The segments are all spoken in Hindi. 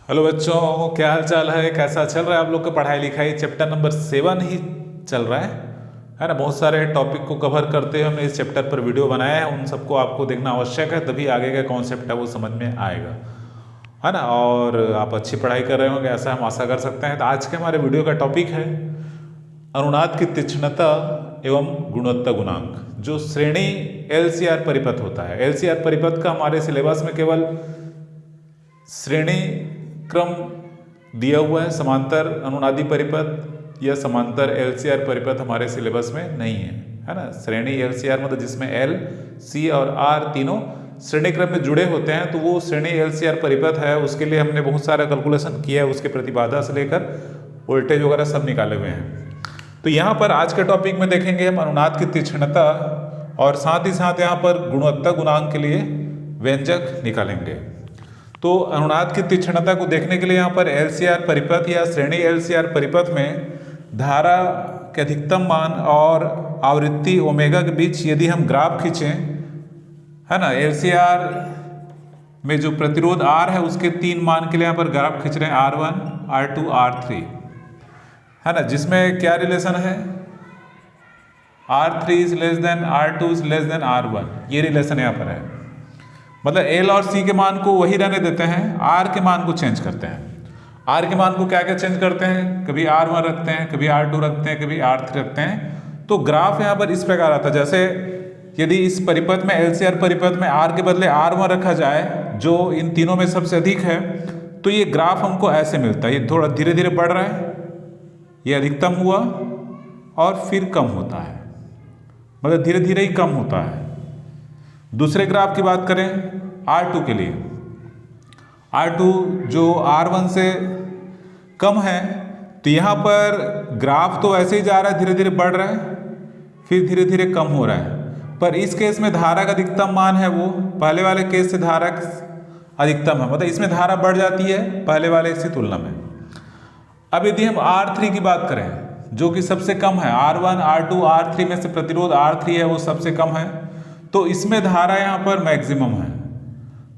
हेलो बच्चों, क्या हाल चाल है? कैसा चल रहा है आप लोग का पढ़ाई लिखाई? चैप्टर नंबर 7 ही चल रहा है ना। बहुत सारे टॉपिक को कवर करते हुए हमने इस चैप्टर पर वीडियो बनाया है। उन सबको आपको देखना आवश्यक है, तभी आगे का कॉन्सेप्ट है वो समझ में आएगा, है ना। और आप अच्छी पढ़ाई कर रहे होंगे, ऐसा हम आशा कर सकते हैं। तो आज के हमारे वीडियो का टॉपिक है अनुनाद की तीक्ष्णता एवं गुणवत्ता गुणांक, जो श्रेणी LCR परिपथ होता है। LCR परिपथ का हमारे सिलेबस में केवल श्रेणी क्रम दिया हुआ है, समांतर अनुनादी परिपथ या समांतर LCR परिपथ हमारे सिलेबस में नहीं है ना। श्रेणी LCR मतलब जिसमें L, C और R तीनों श्रेणी क्रम में जुड़े होते हैं, तो वो श्रेणी LCR परिपथ है। उसके लिए हमने बहुत सारा कैलकुलेशन किया है, उसके प्रतिबाधा से लेकर वोल्टेज वगैरह सब निकाले हुए हैं। तो यहाँ पर आज के टॉपिक में देखेंगे हम अनुनाद की तीक्ष्णता और साथ ही साथ यहाँ पर गुणवत्ता गुणांक के लिए व्यंजक निकालेंगे। तो अनुनाद की तीक्ष्णता को देखने के लिए यहाँ पर LCR परिपथ या श्रेणी LCR परिपथ में धारा के अधिकतम मान और आवृत्ति ओमेगा के बीच यदि हम ग्राफ खींचें, है ना, LCR में जो प्रतिरोध R है उसके 3 मान के लिए यहाँ पर ग्राफ खींच रहे हैं, R1, R2, R3, है ना, जिसमें क्या रिलेशन है, R3 is less than R2 is less than R1, ये रिलेशन यहाँ पर है। मतलब L और C के मान को वही रहने देते हैं, R के मान को चेंज करते हैं। R के मान को क्या क्या चेंज करते हैं, कभी R1 रखते हैं, कभी R2 रखते हैं, कभी R3 रखते हैं। तो ग्राफ यहाँ पर इस प्रकार आता है, जैसे यदि इस परिपथ में LCR परिपथ में R के बदले R1 रखा जाए, जो इन तीनों में सबसे अधिक है, तो ये ग्राफ हमको ऐसे मिलता है। ये थोड़ा धीरे धीरे बढ़ रहा है, ये अधिकतम हुआ और फिर कम होता है, मतलब धीरे धीरे ही कम होता है। दूसरे ग्राफ की बात करें R2 के लिए, R2 जो R1 से कम है, तो यहाँ पर ग्राफ तो ऐसे ही जा रहा है, धीरे धीरे बढ़ रहा है, फिर धीरे धीरे कम हो रहा है। पर इस केस में धारा का अधिकतम मान है वो पहले वाले केस से धारा अधिकतम है, मतलब इसमें धारा बढ़ जाती है पहले वाले की तुलना में। अब यदि हम R3 की बात करें, जो कि सबसे कम है, R1, R2, R3 में से प्रतिरोध R3 है वो सबसे कम है, तो इसमें धारा यहाँ पर मैक्सिमम है,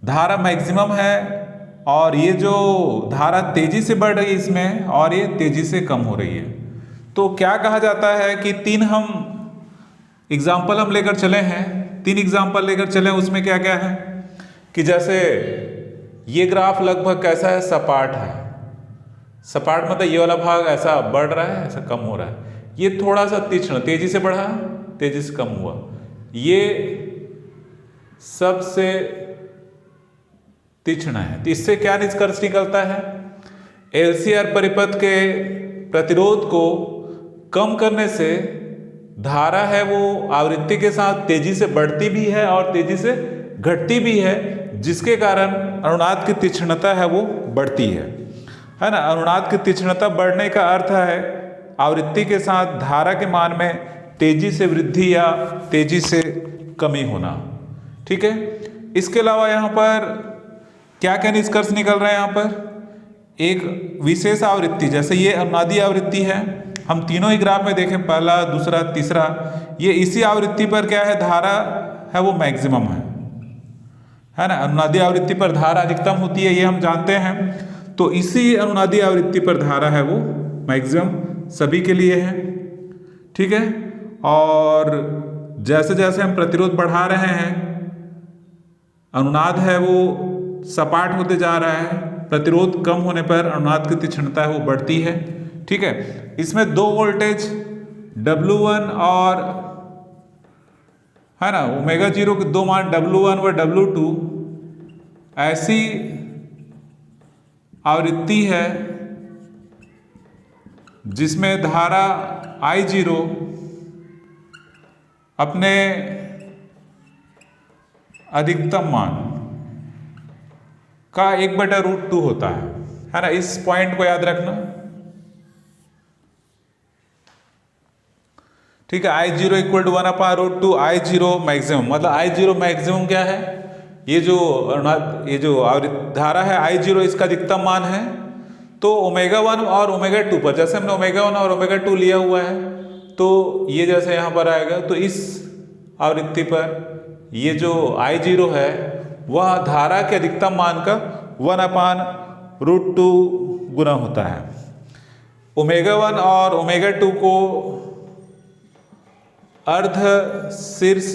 धारा मैक्सिमम है। और ये जो धारा तेजी से बढ़ रही है इसमें, और ये तेजी से कम हो रही है। तो क्या कहा जाता है कि 3 हम एग्जाम्पल हम लेकर चले हैं, 3 एग्जाम्पल लेकर चले, उसमें क्या क्या है कि जैसे ये ग्राफ लगभग कैसा है, सपाट है। सपाट मतलब ये वाला भाग ऐसा बढ़ रहा है, ऐसा कम हो रहा है। ये थोड़ा सा तीक्ष्ण, तेजी से बढ़ा, तेजी से कम हुआ। ये सबसे तीक्ष्ण है। तो इससे क्या निष्कर्ष निकलता है, LCR परिपथ के प्रतिरोध को कम करने से धारा है वो आवृत्ति के साथ तेजी से बढ़ती भी है और तेजी से घटती भी है, जिसके कारण अनुनाद की तीक्ष्णता है वो बढ़ती है ना। अनुनाद की तीक्ष्णता बढ़ने का अर्थ है आवृत्ति के साथ धारा के मान में तेजी से वृद्धि या तेजी से कमी होना, ठीक है। इसके अलावा यहाँ पर क्या क्या निष्कर्ष निकल रहे हैं, यहाँ पर एक विशेष आवृत्ति, जैसे ये अनुनादी आवृत्ति है, हम तीनों ही ग्राफ में देखें, पहला, दूसरा, तीसरा, ये इसी आवृत्ति पर क्या है, धारा है वो मैक्सिमम है ना। अनुनादी आवृत्ति पर धारा अधिकतम होती है, ये हम जानते हैं। तो इसी अनुनादी आवृत्ति पर धारा है वो मैक्सिमम सभी के लिए है, ठीक है। और जैसे जैसे हम प्रतिरोध बढ़ा रहे हैं, अनुनाद है वो सपाट होते जा रहा है, प्रतिरोध कम होने पर अनुनाद की तीक्ष्णता है वो बढ़ती है, ठीक है। इसमें 2 वोल्टेज W1 और, है ना, ओमेगा 0 के 2 मान W1 व W2 ऐसी आवृत्ति है जिसमें धारा I0 अपने अधिकतम मान का 1/√2 होता है ना। इस पॉइंट को याद रखना, ठीक है। I0 = 1/√2 I0 मैक्सिमम, मतलब I0 मैक्सिमम क्या है, ये जो धारा है I0 इसका अधिकतम मान है। तो ओमेगा 1 और ओमेगा 2 पर, जैसे हमने ओमेगा 1 और ओमेगा 2 लिया हुआ है, तो ये जैसे यहाँ पर आएगा, तो इस आवृत्ति पर ये जो I0 है वह धारा के अधिकतम मान का 1/√2 √2 गुना होता है। ω1 और ω2 को अर्ध शीर्ष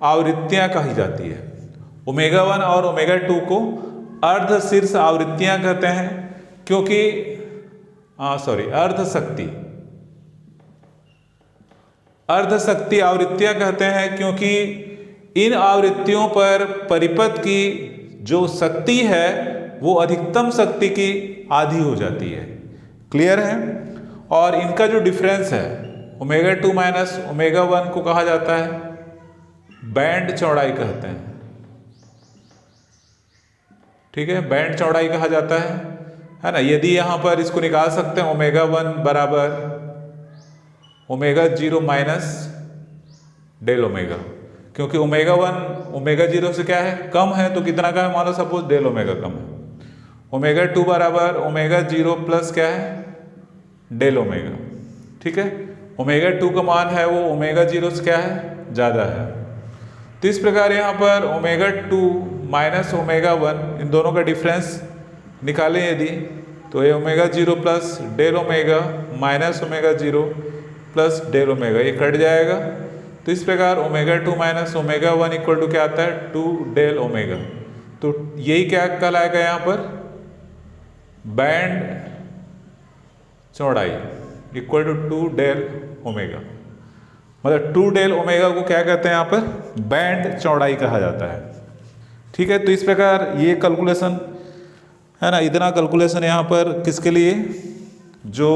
आवृत्तियां कही जाती है। ω1 और ω2 को अर्ध शीर्ष आवृत्तियां कहते हैं क्योंकि अर्ध शक्ति आवृत्तियां कहते हैं क्योंकि इन आवृत्तियों पर परिपथ की जो शक्ति है वो अधिकतम शक्ति की आधी हो जाती है। क्लियर है? और इनका जो डिफरेंस है ω2 माइनस ω1 को कहा जाता है बैंड चौड़ाई कहते हैं। ठीक है, बैंड चौड़ाई कहा जाता है ना। यदि यहां पर इसको निकाल सकते हैं ω1 बराबर ω0 माइनस डेल ओमेगा, क्योंकि ω1 ω0 से क्या है कम है, तो कितना का है मान लो सपोज डेल ओमेगा कम है। ω2 बराबर ω0 प्लस क्या है डेल ओमेगा। ठीक है, ω2 का मान है वो ω0 से क्या है ज़्यादा है। तो इस प्रकार यहाँ पर ω2 माइनस ω1 इन दोनों का डिफरेंस निकालें यदि, तो ये ω0 plus del omega minus ω0 plus del omega ये कट जाएगा। तो इस प्रकार ω2 माइनस ω1 इक्वल टू क्या आता है 2 डेल ओमेगा। तो यही क्या कहलाएगा यहाँ पर बैंड चौड़ाई इक्वल टू 2 डेल ओमेगा। मतलब 2 डेल ओमेगा को क्या कहते हैं यहाँ पर बैंड चौड़ाई कहा जाता है। ठीक है, तो इस प्रकार ये कैलकुलेशन है ना, इतना कैलकुलेशन यहाँ पर किसके लिए, जो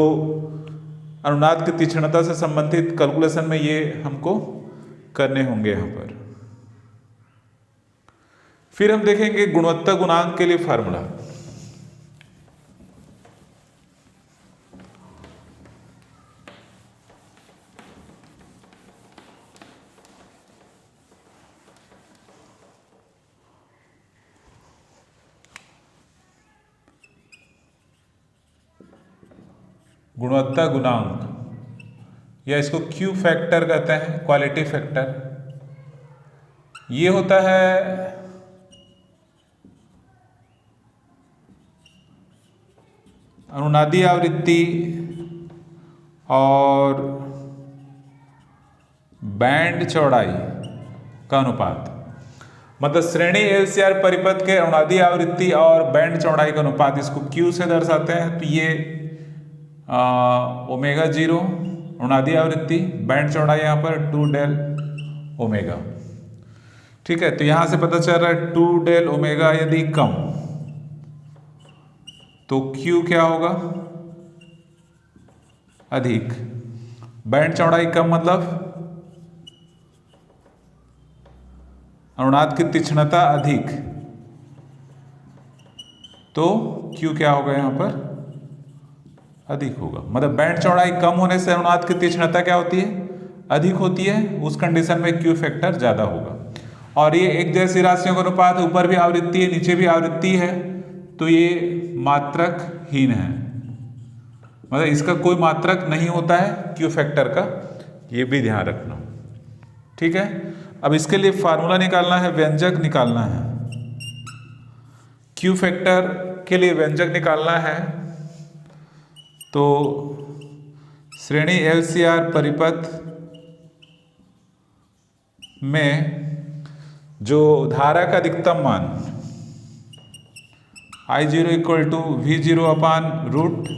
अनुनाद की तीक्ष्णता से संबंधित कैलकुलेशन में ये हमको करने होंगे यहाँ पर। फिर हम देखेंगे गुणवत्ता गुणांक के लिए फार्मूला। गुणवत्ता गुणांक या इसको क्यू फैक्टर कहते हैं, क्वालिटी फैक्टर। ये होता है अनुनादी आवृत्ति और बैंड चौड़ाई का अनुपात। मतलब श्रेणी LCR परिपथ के अनुनादी आवृत्ति और बैंड चौड़ाई का अनुपात, इसको Q से दर्शाते हैं। तो ये ω0 अनुनादी आवृत्ति, बैंड चौड़ाई यहाँ पर 2 डेल ओमेगा। ठीक है, तो यहां से पता चल रहा है 2 डेल ओमेगा यदि कम तो Q क्या होगा अधिक। बैंड चौड़ाई कम मतलब अनुनाद की तीक्ष्णता अधिक, तो Q क्या होगा यहाँ पर अधिक होगा। मतलब बैंड चौड़ाई कम होने से अनुनाद की तीक्ष्णता क्या होती है अधिक होती है, उस कंडीशन में Q फैक्टर ज्यादा होगा। और ये एक जैसी राशियों का अनुपात, ऊपर भी आवृत्ति है नीचे भी आवृत्ति है, तो ये मात्रक हीन है। मतलब इसका कोई मात्रक नहीं होता है Q फैक्टर का, ये भी ध्यान रखना। ठीक है, अब इसके लिए फार्मूला निकालना है, व्यंजक निकालना है। Q फैक्टर के लिए व्यंजक निकालना है, तो श्रेणी LCR परिपथ में जो धारा का अधिकतम मान I0 equal to V0 upon root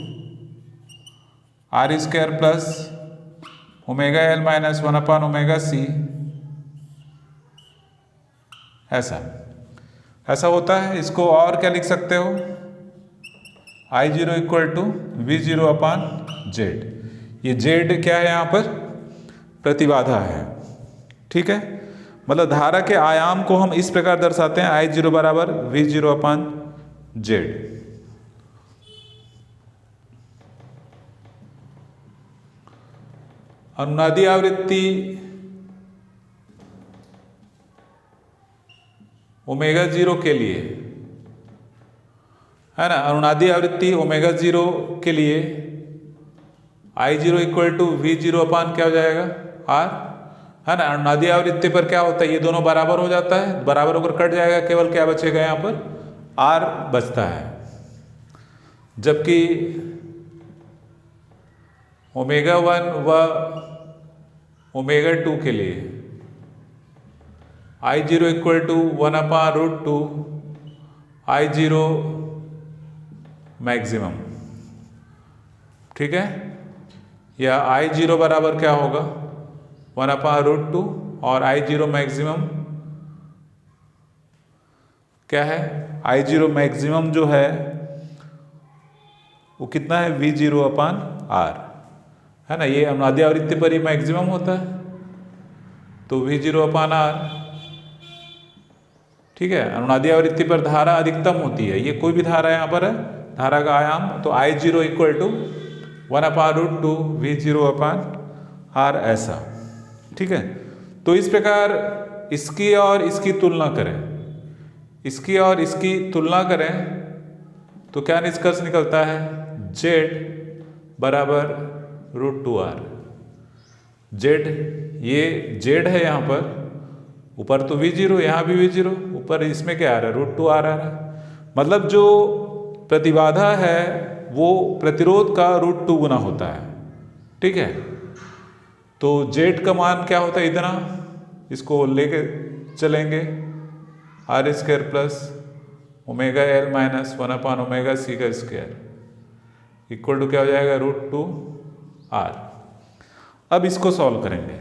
R square plus ω_L minus 1 upon ω_C, ऐसा होता है। इसको और क्या लिख सकते हो I0 equal to V0 upon Z। ये Z क्या है यहाँ पर प्रतिबाधा है। ठीक है, मतलब धारा के आयाम को हम इस प्रकार दर्शाते हैं I0 बराबर V0 अपान Z। अनुनादी आवृत्ति ω0 के लिए है ना, अनुनादी आवृत्ति ω0 के लिए I0 इक्वल टू V0 अपान क्या हो जाएगा R, है ना। अनुनादी आवृत्ति पर क्या होता है, ये दोनों बराबर हो जाता है, बराबर होकर कट जाएगा, केवल क्या बचेगा यहाँ पर आर बचता है, जबकि ओमेगा 1 व ओमेगा 2 के लिए I0 equal to 1/√2 I0 maximum, ठीक है, या I0 बराबर क्या होगा 1/√2 और I0 मैक्सिमम क्या है, I0 मैक्सिमम जो है वो कितना है V0/R, है ना, ये अनुनादी आवृत्ति पर ही मैक्सिमम होता है, तो V0/R, ठीक है। अनुनादी आवृत्ति पर धारा अधिकतम होती है, ये कोई भी धारा यहाँ पर है, धारा का आयाम, तो I0 इक्वल टू 1/√2 V0/R ऐसा, ठीक है। तो इस प्रकार इसकी और इसकी तुलना करें, इसकी और इसकी तुलना करें तो क्या निष्कर्ष निकलता है, Z बराबर √2R। Z, ये Z है यहाँ पर, ऊपर तो V0, यहाँ भी V0, ऊपर इसमें क्या आ रहा है √2R आ रहा है, मतलब जो प्रतिबाधा है वो प्रतिरोध का √2 गुना होता है, ठीक है। तो Z का मान क्या होता है इतना, इसको लेके चलेंगे R² plus omega L minus 1/ओमेगा C का स्क्वायर इक्वल टू क्या हो जाएगा √2R। अब इसको सॉल्व करेंगे,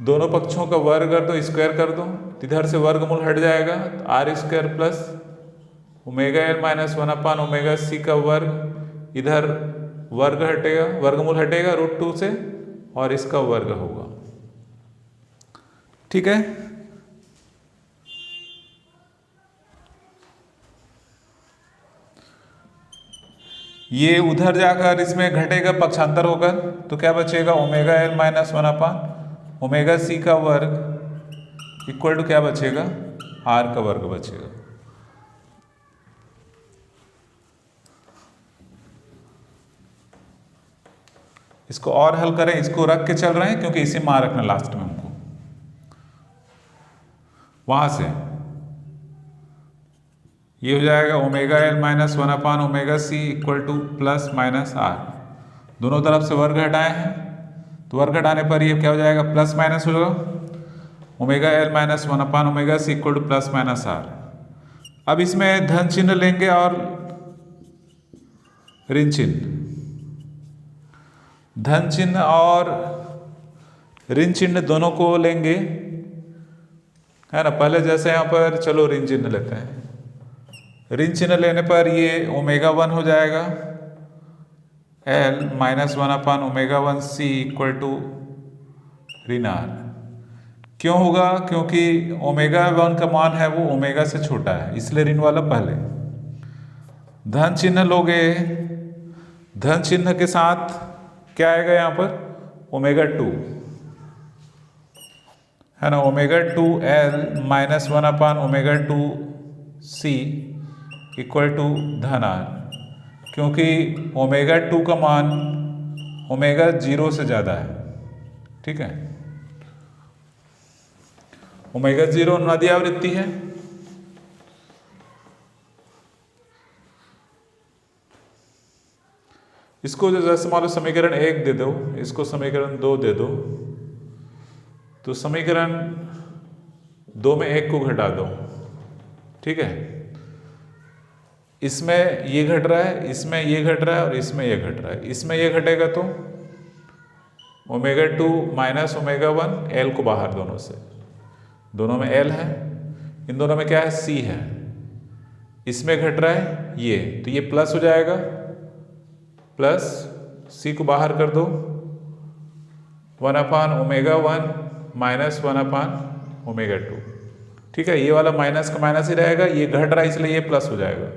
दोनों पक्षों का वर्ग कर दो, स्क्वायर कर दो, इधर से वर्गमूल हट जाएगा, R² plus omega L minus 1/ओमेगा C का वर्ग, इधर वर्ग हटेगा, वर्गमूल हटेगा √2 से और इसका वर्ग होगा, ठीक है। ये उधर जाकर इसमें घटेगा पक्षांतर होकर, तो क्या बचेगा ओमेगा L माइनस 1/ओमेगा C का वर्ग इक्वल टू क्या बचेगा R का वर्ग बचेगा। इसको और हल करें, इसको रख के चल रहे हैं क्योंकि इसी मार रखना लास्ट में हमको, वहां से ये हो जाएगा ओमेगा L माइनस 1/ओमेगा C equal to plus minus R, दोनों तरफ से वर्ग हटाए हैं, तो वर्ग हटाने पर ये क्या हो जाएगा प्लस माइनस होगा, ओमेगा L माइनस 1/ओमेगा C equal to plus minus R। अब इसमें धन चिन्ह लेंगे और ऋण चिन्ह, धन चिन्ह और ऋण चिन्ह दोनों को लेंगे, है ना। पहले जैसे यहाँ पर चलो ऋण चिन्ह लेते हैं, ऋण चिन्ह लेने पर ये ओमेगा 1 हो जाएगा L माइनस 1/ओमेगा 1C इक्वल टू ऋण R। क्यों होगा, क्योंकि ओमेगा 1 का मान है वो ओमेगा से छोटा है, इसलिए ऋण वाला पहले। धन चिन्ह लोगे, धन चिन्ह के साथ क्या आएगा यहाँ पर ओमेगा 2, है ना, ओमेगा 2L माइनस 1/ओमेगा 2C इक्वल टू धन R, क्योंकि ओमेगा 2 का मान ओमेगा 0 से ज़्यादा है, ठीक है। ओमेगा 0 अनुनादी आवृत्ति है, इसको जैसे मान लो समीकरण 1 दे दो, इसको समीकरण 2 दे दो, तो समीकरण 2 में 1 को घटा दो, ठीक है। इसमें ये घट रहा है, इसमें ये घट रहा है और इसमें ये घट रहा है, इसमें ये घटेगा तो ओमेगा 2 माइनस ओमेगा 1, L को बाहर दोनों से, दोनों में L है, इन दोनों में क्या है C है, इसमें घट रहा है ये, तो ये प्लस हो जाएगा, प्लस C को बाहर कर दो 1/ओमेगा 1 माइनस 1/ओमेगा 2, ठीक है। ये वाला माइनस का माइनस ही रहेगा, ये घट रहा है इसलिए ये प्लस हो जाएगा,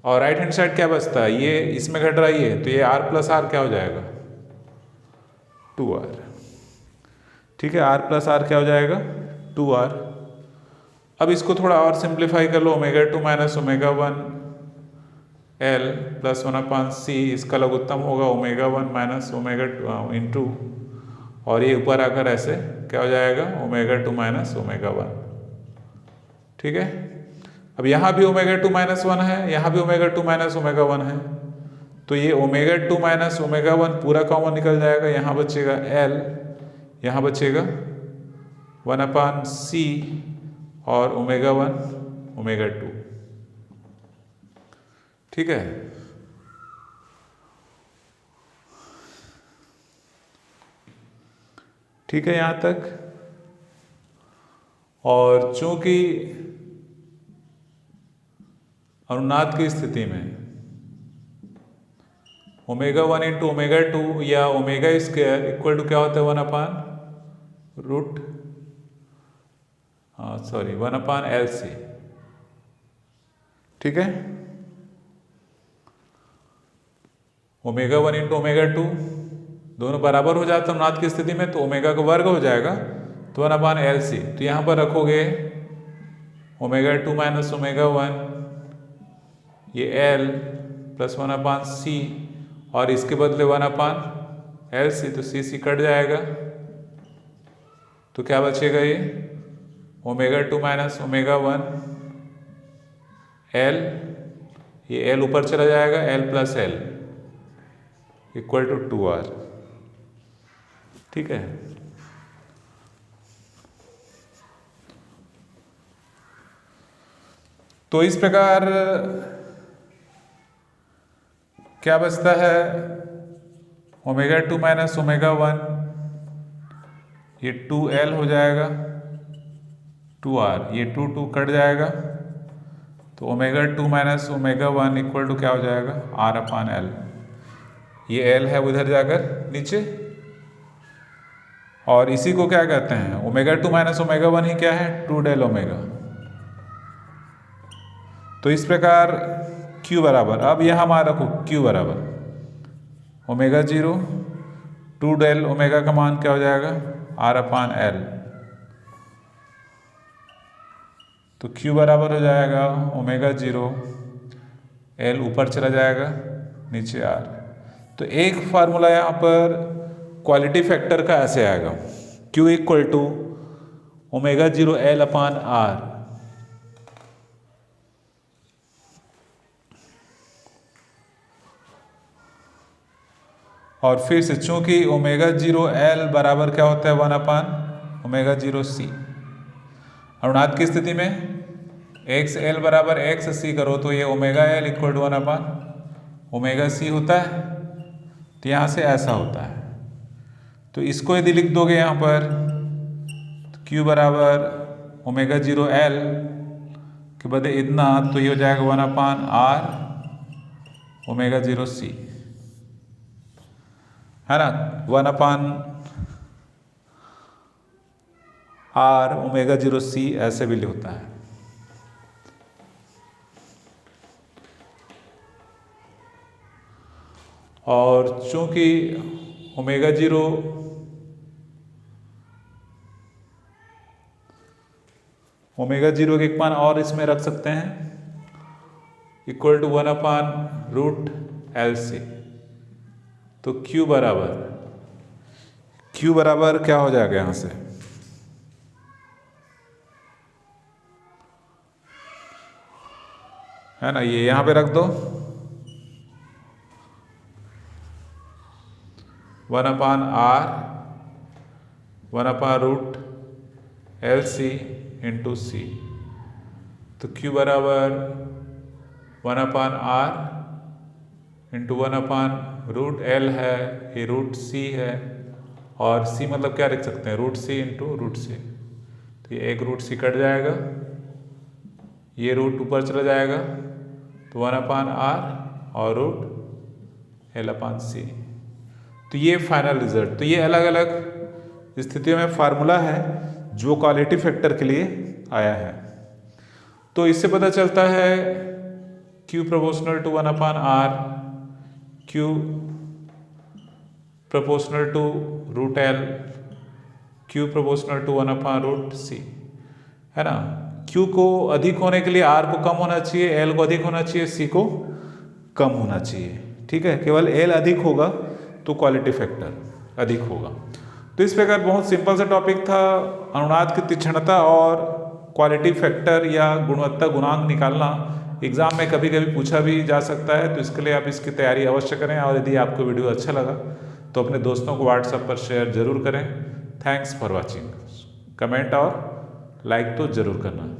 और राइट हैंड साइड क्या बचता है, ये इसमें घट रहा है ये, तो ये R प्लस R क्या हो जाएगा 2R, ठीक है। R प्लस R क्या हो जाएगा 2R। अब इसको थोड़ा और सिंप्लीफाई कर लो, omega 2 minus omega 1 L plus 1/C, इसका लघुत्तम होगा ओमेगा 1 माइनस ओमेगा 2 इंटू, और ये ऊपर आकर ऐसे क्या हो जाएगा, ओमेगा 2 माइनस ओमेगा 1। ठीक है, अब यहाँ भी ओमेगा 2 माइनस 1 है, यहाँ भी ओमेगा 2 माइनस ओमेगा 1 है, तो ये ओमेगा 2 माइनस ओमेगा 1 पूरा कॉमन निकल जाएगा। यहाँ बचेगा L, यहाँ बचेगा 1/c और ओमेगा 1 ओमेगा 2। ठीक है, ठीक है यहाँ तक। और चूंकि अनुनाद की स्थिति में ओमेगा 1 इंटू ओमेगा 2 या ओमेगा स्क्वायर इक्वल टू क्या होता है, 1/LC। ठीक है, ओमेगा 1 इंटू ओमेगा 2 दोनों बराबर हो जाता है अनुनाद की स्थिति में, तो ओमेगा का वर्ग हो जाएगा, तो 1/LC। तो यहाँ पर रखोगे ओमेगा 2 माइनस ओमेगा 1, ये L प्लस 1/c और इसके बदले 1/LC, तो C कट जाएगा, तो क्या बचेगा, ये ओमेगा 2 माइनस ओमेगा 1 L, ये L ऊपर चला जाएगा, L plus L equal to 2R। ठीक है, तो इस प्रकार क्या बचता है, ओमेगा 2 माइनस ओमेगा 1, ये 2L हो जाएगा, 2R, ये 2 कट जाएगा, तो omega 2 minus omega 1 equal to क्या हो जाएगा, R/L। ये L है उधर जाकर नीचे, और इसी को क्या कहते हैं, ओमेगा 2 माइनस ओमेगा 1 ही क्या है, 2 डेल ओमेगा। तो इस प्रकार Q बराबर, अब यहाँ हमारा रखो Q बराबर ओमेगा 0 2 डेल ओमेगा का मान क्या हो जाएगा, R/L। तो Q बराबर हो जाएगा ओमेगा 0, L ऊपर चला जाएगा, नीचे R। तो एक फार्मूला यहाँ पर क्वालिटी फैक्टर का ऐसे आएगा, Q equal to omega 0 L/R। और फिर से चूंकि ओमेगा 0 L बराबर क्या होता है, 1/ओमेगा 0 C। अनुनाद की स्थिति में x L बराबर x C करो तो ये ओमेगा L इक्वल टू 1/ओमेगा C होता है। तो यहाँ से ऐसा होता है, तो इसको यदि लिख दोगे यहाँ पर तो Q बराबर ओमेगा 0 L के बदले इतना, तो ये हो जाएगा 1/R ओमेगा 0 C, है ना, 1/R ओमेगा 0 C ऐसे भी होता है। और चूंकि ओमेगा 0 के एक मान और इसमें रख सकते हैं, इक्वल टू 1/√LC। तो Q बराबर क्या हो जाएगा यहां से, है ना, ये यहां पे रख दो 1/R 1/√LC इंटू C। तो Q बराबर 1/R इंटू 1/√L है, ये √C है, और C मतलब क्या लिख सकते हैं, √C इंटू √C। तो ये एक √C कट जाएगा, ये रूट ऊपर चला जाएगा, तो 1/R और √L/C। तो ये फाइनल रिजल्ट। तो ये अलग अलग स्थितियों में फार्मूला है जो क्वालिटी फैक्टर के लिए आया है। तो इससे पता चलता है Q proportional to 1/R, Q proportional to √L, Q proportional to 1/√C, है ना। Q को अधिक होने के लिए R को कम होना चाहिए, L को अधिक होना चाहिए, C को कम होना चाहिए। ठीक है, केवल L अधिक होगा तो क्वालिटी फैक्टर अधिक होगा। तो इस प्रकार बहुत सिंपल सा टॉपिक था, अनुनाद की तीक्ष्णता और क्वालिटी फैक्टर या गुणवत्ता गुणांक निकालना एग्जाम में कभी कभी पूछा भी जा सकता है। तो इसके लिए आप इसकी तैयारी अवश्य करें, और यदि आपको वीडियो अच्छा लगा तो अपने दोस्तों को व्हाट्सएप पर शेयर जरूर करें। Thanks for watching. कमेंट और लाइक तो ज़रूर करना।